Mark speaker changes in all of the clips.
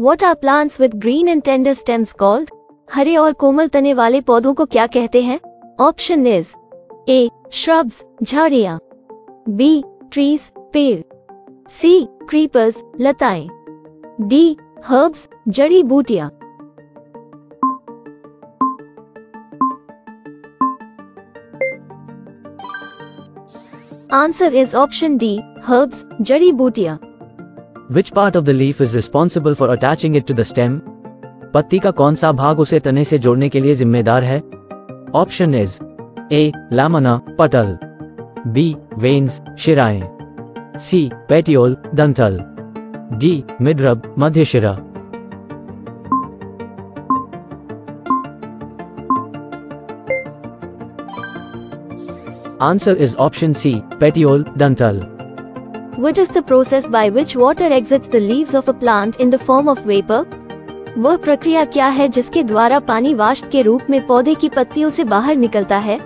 Speaker 1: What are plants with green and tender stems called? हरे और कोमल तने वाले पौधों को क्या कहते हैं? ऑप्शन इज ए shrubs झाड़ियां, बी trees पेड़, सी creepers लताएं, डी herbs जड़ी बूटियां। Answer is option D, herbs, जड़ी बूटियां।
Speaker 2: Which part of the leaf is responsible for attaching it to the stem? पत्ती का कौन सा भाग उसे तने से जोड़ने के लिए जिम्मेदार है? ऑप्शन इज ए लामना पटल, बी वेन्स शिराएं, सी पेटियोल दंतल, डी मिडरब मध्य शिरा। Answer is option C, petiole dantal.
Speaker 1: What is the process by which water exits the leaves of a plant in the form of vapor? वह प्रक्रिया क्या है जिसके द्वारा पानी वाष्प के रूप में पौधे की पत्तियों से बाहर निकलता है?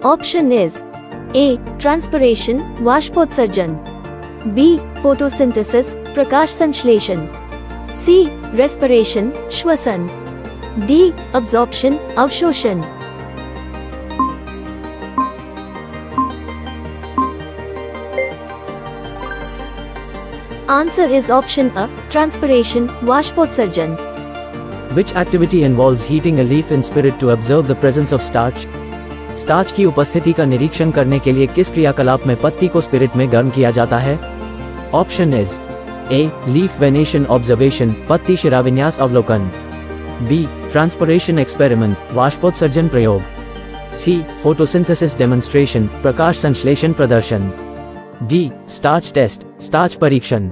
Speaker 1: ऑप्शन इज ए ट्रांसपिरेशन वाष्पोत्सर्जन, बी फोटोसिंथेसिस प्रकाश संश्लेषण, सी रेस्पिरेशन श्वसन, डी अब्जॉर्प्शन अवशोषण। Answer is option A, transpiration, वाष्पोत्सर्जन।
Speaker 2: Which activity involves heating a leaf in spirit to observe the presence of starch? Starch की उपस्थिति का निरीक्षण करने के लिए किस क्रियाकलाप में पत्ती को स्पिरिट में गर्म किया जाता है? Option is a leaf venation observation पत्ती शिराविन्यास अवलोकन, बी ट्रांसपिरेशन एक्सपेरिमेंट वाष्पोत्सर्जन प्रयोग, सी फोटोसिंथेसिस डेमोन्स्ट्रेशन प्रकाश संश्लेषण प्रदर्शन, डी स्टार्च टेस्ट स्टार्च परीक्षण।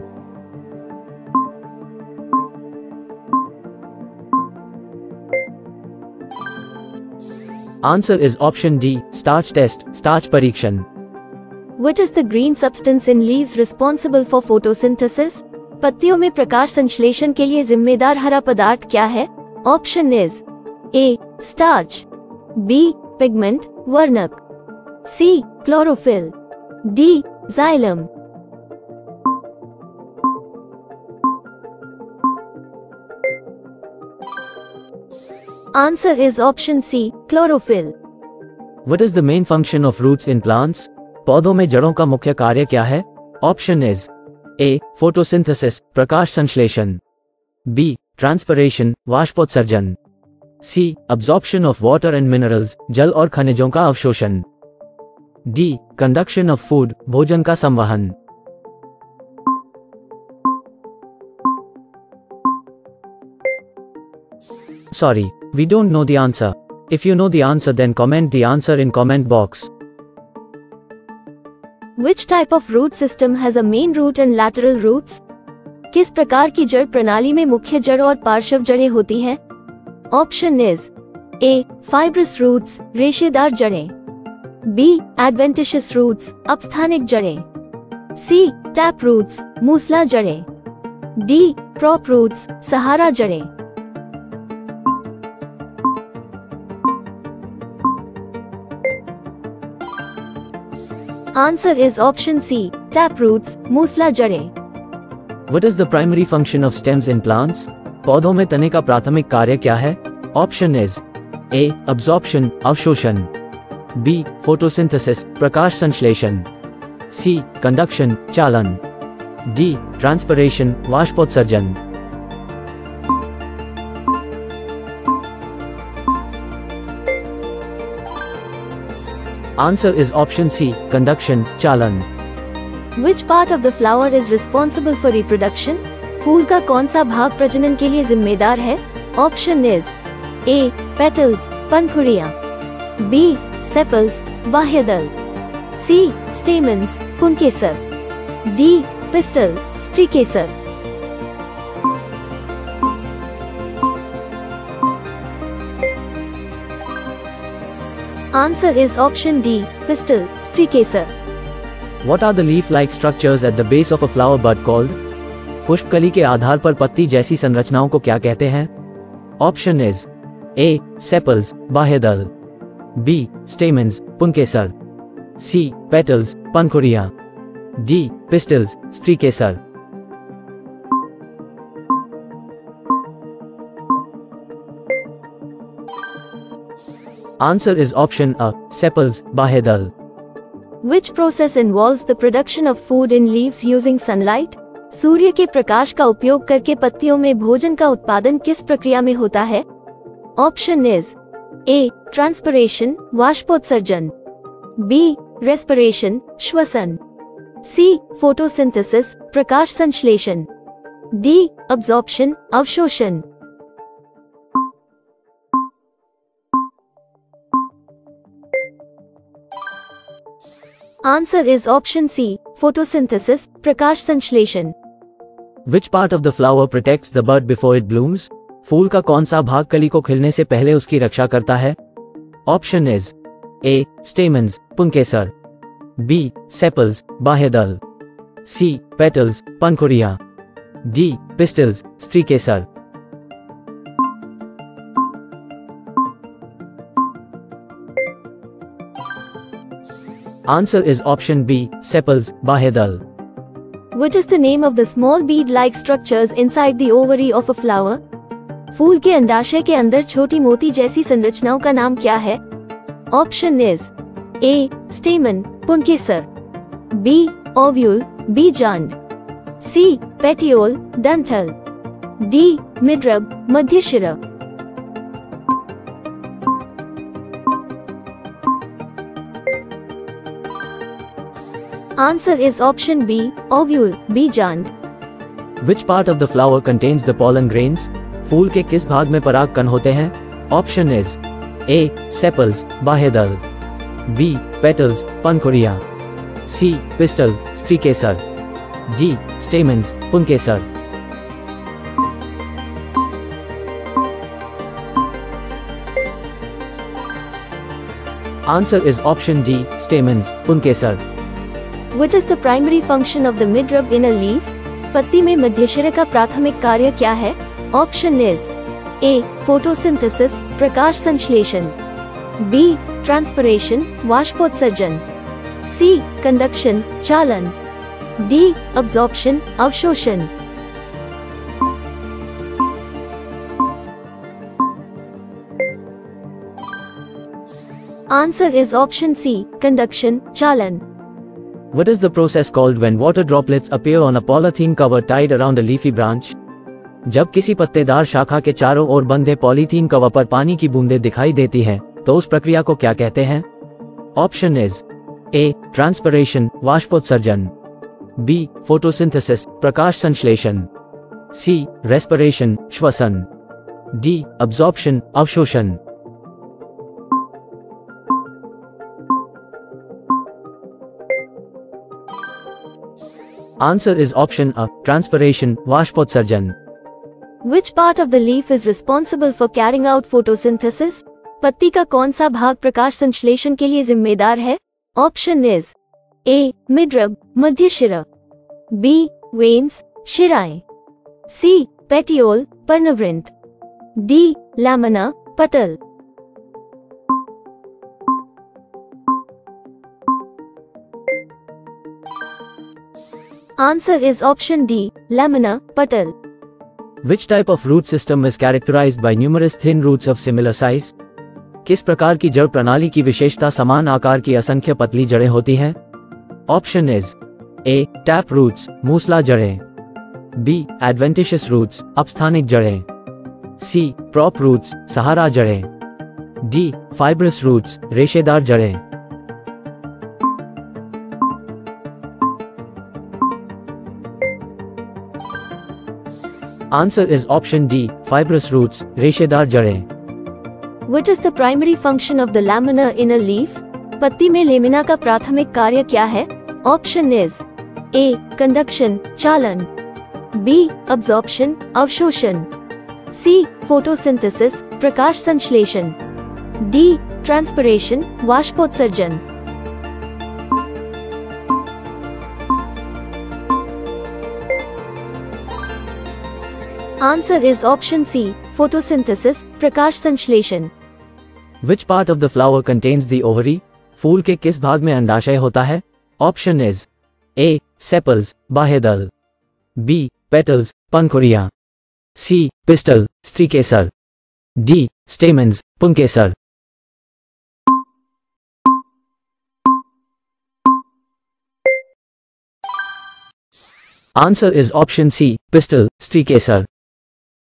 Speaker 2: Answer is option D, starch test, starch परीक्षण।
Speaker 1: What is the green substance in leaves responsible for photosynthesis? पत्तियों में प्रकाश संश्लेषण के लिए जिम्मेदार हरा पदार्थ क्या है? Option is A starch, B pigment वर्णक, C chlorophyll, D xylem. Answer is option C, chlorophyll.
Speaker 2: What is the main function of roots in plants? पौधों में जड़ों का मुख्य कार्य क्या है? ऑप्शन इज ए फोटोसिंथेसिस प्रकाश संश्लेषण, बी ट्रांसपिरेशन वाष्पोत्सर्जन, C absorption of water and minerals जल और खनिजों का अवशोषण, डी कंडक्शन ऑफ फूड भोजन का संवहन। Sorry, we don't know the answer. If you know the answer then comment the answer in comment box.
Speaker 1: Which type of root system has a main root and lateral roots? किस प्रकार की जड़ प्रणाली में मुख्य जड़ और पार्श्व जड़ें होती हैं? Option is a fibrous roots रेशेदार जड़ें, बी एडवेंटिशियस रूट्स अपस्थानिक जड़ें, सी टैप रूट्स मूसला जड़ें, डी प्रॉप रूट्स सहारा जड़ें। Answer is option C, tap roots, मूसला जड़ें।
Speaker 2: What is the primary function of stems in plants? पौधों में तने का प्राथमिक कार्य क्या है? ऑप्शन इज ए absorption अवशोषण, बी फोटोसिंथेसिस प्रकाश संश्लेषण, सी कंडक्शन चालन, डी ट्रांसपिरेशन वाष्पोत्सर्जन। Answer is option C, conduction, चालन।
Speaker 1: Which part of the flower is responsible for reproduction? फूल का कौन सा भाग प्रजनन के लिए जिम्मेदार है? ऑप्शन इज ए पेटल्स पंखुड़ियां, बी सेपल्स बाह्यदल, सी स्टेमन्स पुंकेसर, डी पिस्टल स्त्रीकेसर। Answer is option D, pistil, स्त्रीकेसर।
Speaker 2: What are the leaf-like structures at the base of a flower bud called? पुष्पकली के आधार पर पत्ती जैसी संरचनाओं को क्या कहते हैं? ऑप्शन इज ए सेपल्स बाह्यदल, बी स्टेमन्स पुंकेसर, सी पेटल्स पंखुड़ियां, डी पिस्टल्स स्त्रीकेसर। Answer is option A, sepals, बाह्य दल.
Speaker 1: Which process involves the production of food in leaves using sunlight? सूर्य के प्रकाश का उपयोग करके पत्तियों में भोजन का उत्पादन किस प्रक्रिया में होता है? Option is A. Transpiration, वाष्पोत्सर्जन. B. Respiration, श्वसन. C. Photosynthesis, प्रकाश संश्लेषण. D. Absorption, अवशोषण. Answer is option C. Photosynthesis, प्रकाश संश्लेषण.
Speaker 2: Which part of the flower protects the bud before it blooms? फूल का कौन सा भाग कली को खिलने से पहले उसकी रक्षा करता है? Option is A. Stamens, पुंकेसर. B. Sepals, बाह्य दल. C. Petals, पंखुड़ियां. D. Pistils, स्त्रीकेसर. Answer is option B. Sepals, बाह्य दल.
Speaker 1: What is the name of the small bead-like structures inside the ovary of a flower? फूल के अंडाशय के अंदर छोटी मोती जैसी संरचनाओं का नाम क्या है? Option is A. Stamen, पुंकेसर. B. Ovule, बीजांड. C. Petiole, डंठल. D. Midrib, मध्यशिरा. Answer is option B. Ovule, बीजांड.
Speaker 2: Which part of the flower contains the pollen grains? फूल के किस भाग में परागकण होते हैं? Option is A. Sepals, बाह्य दल. B. Petals, पंखुड़ियां. C. Pistil, स्त्रीकेसर. D. Stamens, पुंकेसर. Answer is option D. Stamens, पुंकेसर.
Speaker 1: What is the primary function of the midrib in a leaf? पत्ती में मध्यशिरा का प्राथमिक कार्य क्या है? Option is A. Photosynthesis, प्रकाश संश्लेषण. B. Transpiration, वाष्पोत्सर्जन. C. Conduction, चालन. D. Absorption, अवशोषण. Answer is option C. Conduction, चालन.
Speaker 2: What is the process called when water droplets appear on a polythene cover tied around a leafy branch? जब किसी पत्तेदार शाखा के चारों ओर बंधे पॉलीथीन कवर पर पानी की बूंदें दिखाई देती हैं, तो उस प्रक्रिया को क्या कहते हैं? Option is A. Transpiration, वाष्पोत्सर्जन. B. Photosynthesis, प्रकाश संश्लेषण. C. Respiration, श्वसन. D. Absorption, अवशोषण. Answer is option A. Transpiration, वाष्पोत्सर्जन.
Speaker 1: Which part of the leaf is responsible for carrying out photosynthesis? पत्ती का कौन सा भाग प्रकाश संश्लेषण के लिए जिम्मेदार है? Option is A. Midrib, मध्यशिरा. B. Veins, शिराएं. C. Petiole, पर्णवृंत. D. Lamina, पटल. Answer is option D. Lamina, पटल.
Speaker 2: Which type of root system is characterized by numerous thin roots of similar size? किस प्रकार की जड़ प्रणाली की विशेषता समान आकार की असंख्य पतली जड़ें होती हैं? Option is A. Tap roots, मूसला जड़ें. B. Adventitious roots, अपस्थानिक जड़ें. C. Prop roots, सहारा जड़ें. D. Fibrous roots, रेशेदार जड़ें. Answer is option D. Fibrous roots, रेशेदार जड़ें.
Speaker 1: What is the primary function of the lamina in a leaf? पत्ती में lamina का प्राथमिक कार्य क्या है? Option is A. Conduction, चालन. B. Absorption, अवशोषण. C. Photosynthesis, प्रकाश संश्लेषण. D. Transpiration, वाष्पोत्सर्जन. Answer is option C. Photosynthesis, प्रकाश संश्लेषण.
Speaker 2: Which part of the flower contains the ovary? फूल के किस भाग में अंडाशय होता है? Option is A. Sepals, बाह्य दल. B. Petals, पंखुड़ियां. C. Pistil, स्त्रीकेसर. D. Stamens, पुंकेसर. Answer is option C, pistil, stricacer.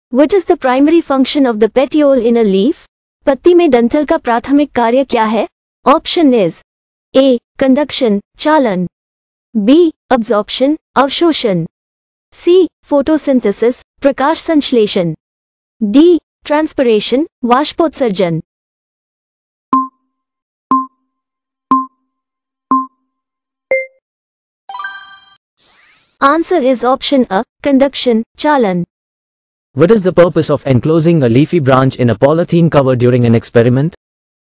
Speaker 1: What is the primary function of the petiole in a leaf? पत्ती में डंठल का प्राथमिक कार्य क्या है? Option is A. Conduction, चालन, B. Absorption, अवशोषण, C. Photosynthesis, प्रकाश संश्लेषण, D. Transpiration, वाष्पोत्सर्जन. Answer is option A. Conduction, चालन.
Speaker 2: What is the purpose of enclosing a leafy branch in a polythene cover during an experiment?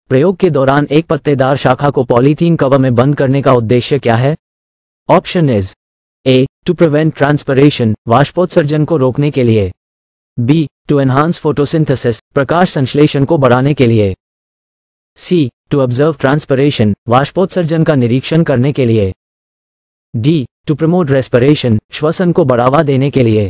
Speaker 2: प्रयोग के दौरान एक पत्तेदार शाखा को पॉलीथीन कवर में बंद करने का उद्देश्य क्या है? Option is A. To prevent transpiration, वाष्पोत्सर्जन को रोकने के लिए, B. To enhance photosynthesis, प्रकाश संश्लेषण को बढ़ाने के लिए, C. To observe transpiration, वाष्पोत्सर्जन का निरीक्षण करने के लिए, D. To promote respiration, श्वसन को बढ़ावा देने के लिए.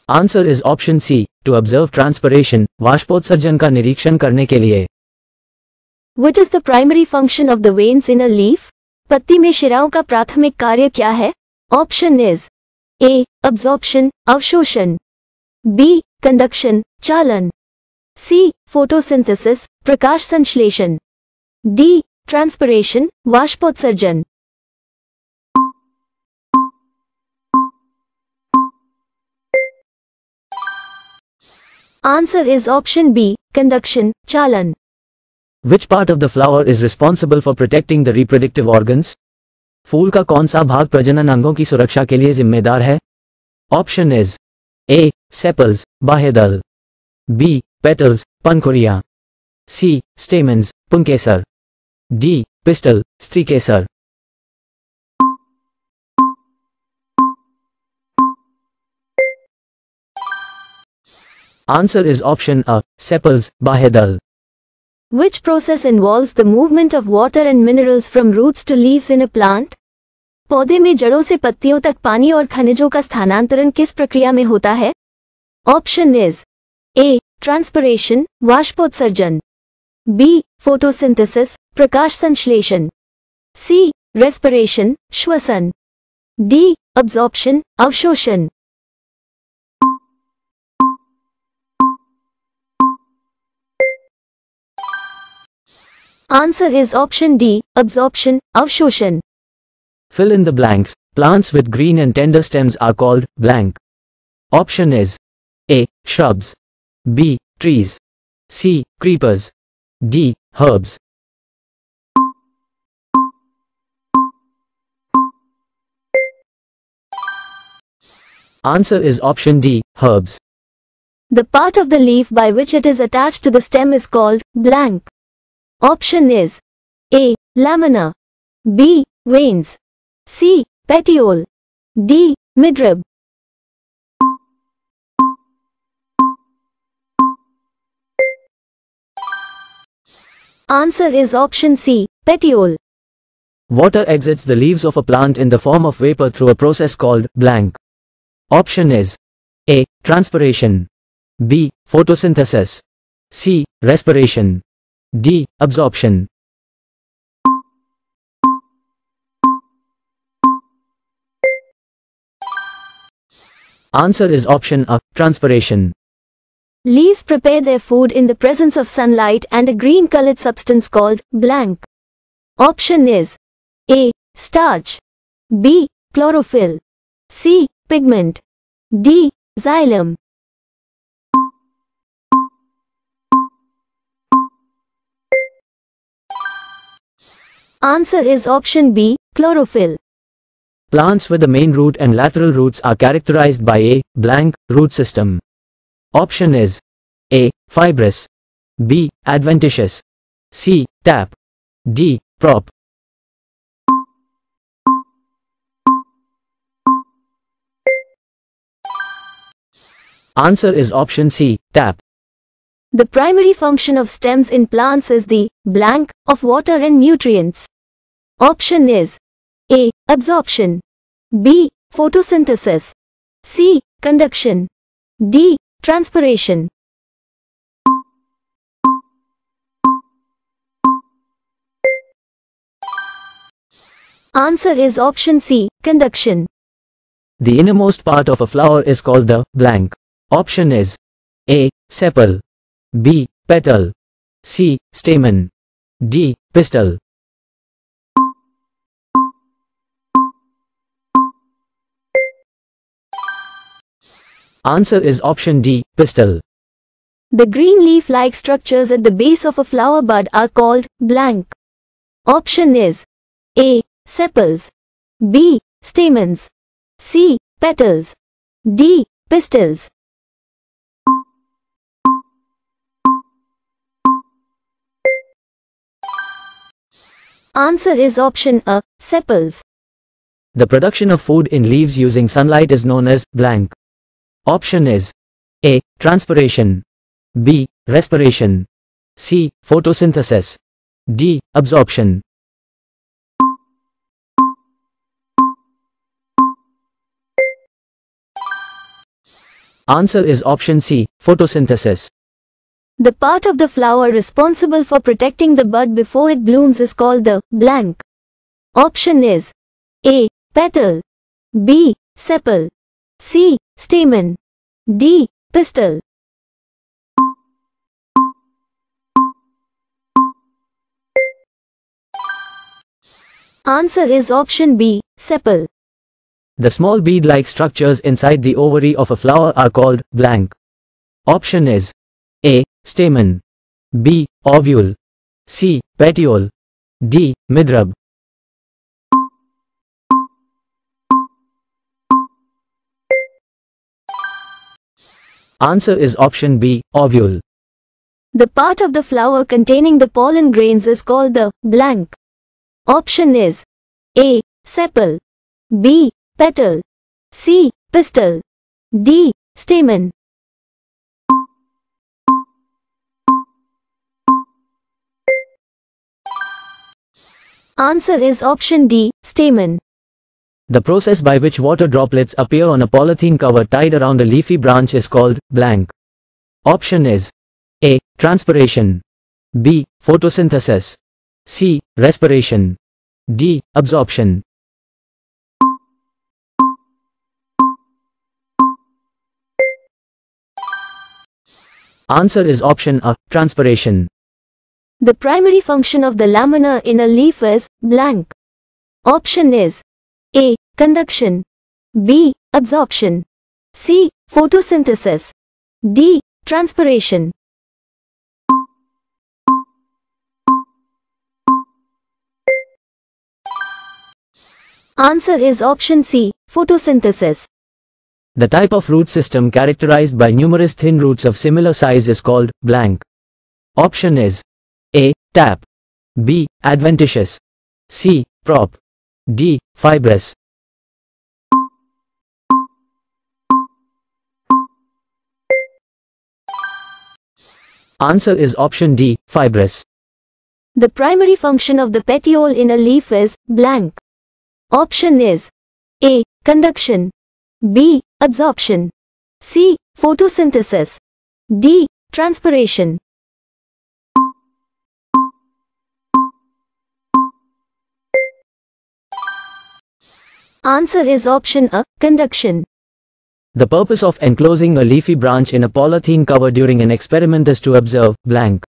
Speaker 2: Answer is option C. To observe transpiration, वाष्पोत्सर्जन का निरीक्षण करने के लिए.
Speaker 1: What is the primary function of the veins in a leaf? पत्ती में शिराओं का प्राथमिक कार्य क्या है? Option is A. Absorption, अवशोषण, B. Conduction, चालन, C. Photosynthesis, प्रकाश संश्लेषण, D. Transpiration, वाष्पोत्सर्जन. Answer is option B. Conduction, चालन.
Speaker 2: Which part of the flower is responsible for protecting the reproductive organs? फूल का कौन सा भाग प्रजनन अंगों की सुरक्षा के लिए जिम्मेदार है? Option is A. Sepals, बाह्यदल, B. Petals, पंखुड़ियाँ, C. Stamens, पुंकेसर, D. Pistil, stricacer. Answer is option A. Sepals, बाह्यदल.
Speaker 1: Which process involves the movement of water and minerals from roots to leaves in a plant? पौधे में जड़ों से पत्तियों तक पानी और खनिजों का स्थानांतरण किस प्रक्रिया में होता है? Option is A. Transpiration, वाष्पोत्सर्जन, B. Photosynthesis, प्रकाश संश्लेषण, C. Respiration, श्वसन, D. Absorption, अवशोषण. Answer is option D. Absorption, अवशोषण.
Speaker 2: Fill in the blanks. Plants with green and tender stems are called blank. Option is A. Shrubs, B. Trees, C. Creepers, D. Herbs. Answer is option D. Herbs.
Speaker 1: The part of the leaf by which it is attached to the stem is called blank. Option is A. Lamina, B. Veins, C. Petiole, D. Midrib. Answer is option C. Petiole.
Speaker 2: Water exits the leaves of a plant in the form of vapor through a process called blank. Option is A. Transpiration, B. Photosynthesis, C. Respiration, D. Absorption. Answer is option A. Transpiration.
Speaker 1: Leaves prepare their food in the presence of sunlight and a green colored substance called blank. Option is A. Starch, B. Chlorophyll, C. Pigment, D. Xylem. Answer is option B. Chlorophyll.
Speaker 2: Plants with the main root and lateral roots are characterized by a blank root system. Option is A. Fibrous, B. Adventitious, C. Tap, D. Prop. Answer is option C. Tap.
Speaker 1: The primary function of stems in plants is the blank of water and nutrients. Option is A. Absorption, B. Photosynthesis, C. Conduction, D. Transpiration. Answer is option C, conduction.
Speaker 2: The innermost part of a flower is called the blank. Option is A. Sepal, B. Petal, C. Stamen, D. Pistil. Answer is option D. Pistil.
Speaker 1: The green leaf-like structures at the base of a flower bud are called blank. Option is A. Sepals, B. Stamens, C. Petals, D. Pistils. Answer is option A. Sepals.
Speaker 2: The production of food in leaves using sunlight is known as blank. Option is A. Transpiration, B. Respiration, C. Photosynthesis, D. Absorption. Answer is option C. Photosynthesis.
Speaker 1: The part of the flower responsible for protecting the bud before it blooms is called the blank. Option is A. Petal, B. Sepal, C. Stamen, D. Pistil. Answer is option B. Sepal.
Speaker 2: The small bead-like structures inside the ovary of a flower are called blank. Option is A. Stamen, B. Ovule, C. Petiole, D. Midrib. Answer is option B. Ovule.
Speaker 1: The part of the flower containing the pollen grains is called the blank. Option is A. Sepal, B. Petal, C. Pistil, D. Stamen. Answer is option D. Stamen.
Speaker 2: The process by which water droplets appear on a polythene cover tied around a leafy branch is called blank. Option is A. Transpiration, B. Photosynthesis, C. Respiration, D. Absorption. Answer is option A. Transpiration.
Speaker 1: The primary function of the lamina in a leaf is blank. Option is A. Conduction, B. Absorption, C. Photosynthesis, D. Transpiration. Answer is option C. Photosynthesis.
Speaker 2: The type of root system characterized by numerous thin roots of similar size is called blank. Option is A. Tap, B. Adventitious, C. Prop, D. Fibrous. Answer is option D. Fibrous.
Speaker 1: The primary function of the petiole in a leaf is blank. Option is A. Conduction, B. Absorption, C. Photosynthesis, D. Transpiration. Answer is option A. Conduction.
Speaker 2: The purpose of enclosing a leafy branch in a polythene cover during an experiment is to observe blank.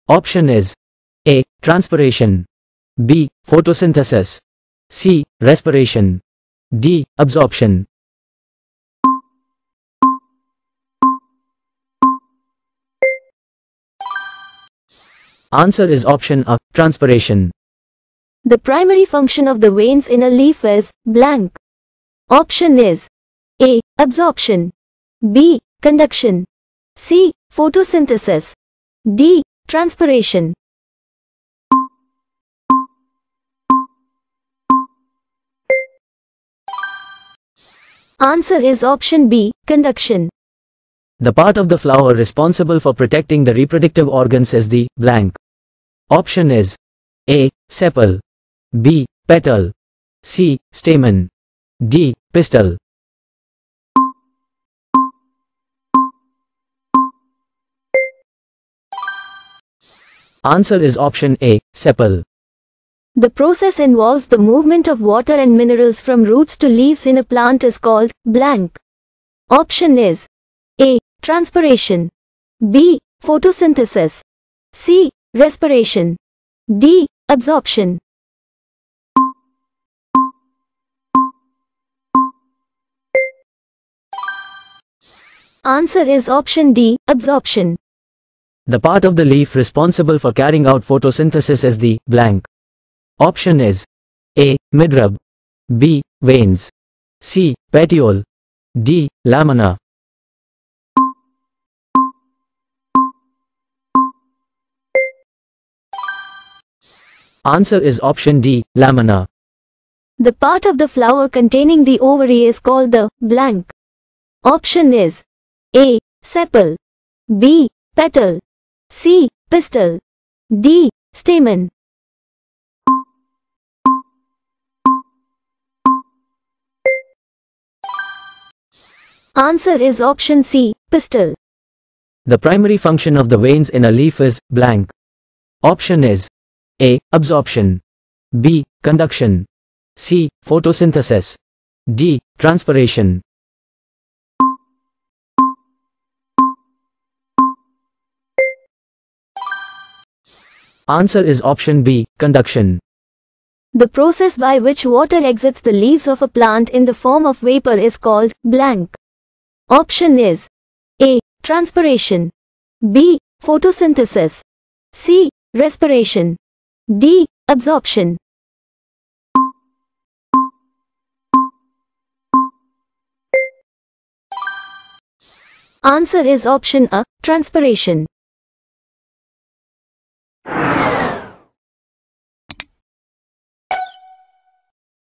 Speaker 2: Option is A. Transpiration, B. Photosynthesis, C. Respiration, D. Absorption. Answer is option A. Transpiration.
Speaker 1: The primary function of the veins in a leaf is blank. Option is A. Absorption, B. Conduction, C. Photosynthesis, D. Transpiration. Answer is option B. Conduction.
Speaker 2: The part of the flower responsible for protecting the reproductive organs is the blank. Option is A. Sepal, B. Petal, C. Stamen, D. Pistil. Answer is option A. Sepal.
Speaker 1: The process involves the movement of water and minerals from roots to leaves in a plant is called blank. Option is A. Transpiration, B. Photosynthesis, C. Respiration, D. Absorption. Answer is option D. Absorption.
Speaker 2: The part of the leaf responsible for carrying out photosynthesis is the blank. Option is A. Midrib, B. Veins, C. Petiole, D. Lamina. Answer is option D. Lamina.
Speaker 1: The part of the flower containing the ovary is called the blank. Option is A. Sepal, B. Petal, C. Pistil, D. Stamen. Answer is option C. Pistil.
Speaker 2: The primary function of the veins in a leaf is blank. Option is A. Absorption, B. Conduction, C. Photosynthesis, D. Transpiration. Answer is option B. Conduction.
Speaker 1: The process by which water exits the leaves of a plant in the form of vapor is called blank. Option is A. Transpiration, B. Photosynthesis, C. Respiration, D. Absorption. Answer is option A. Transpiration.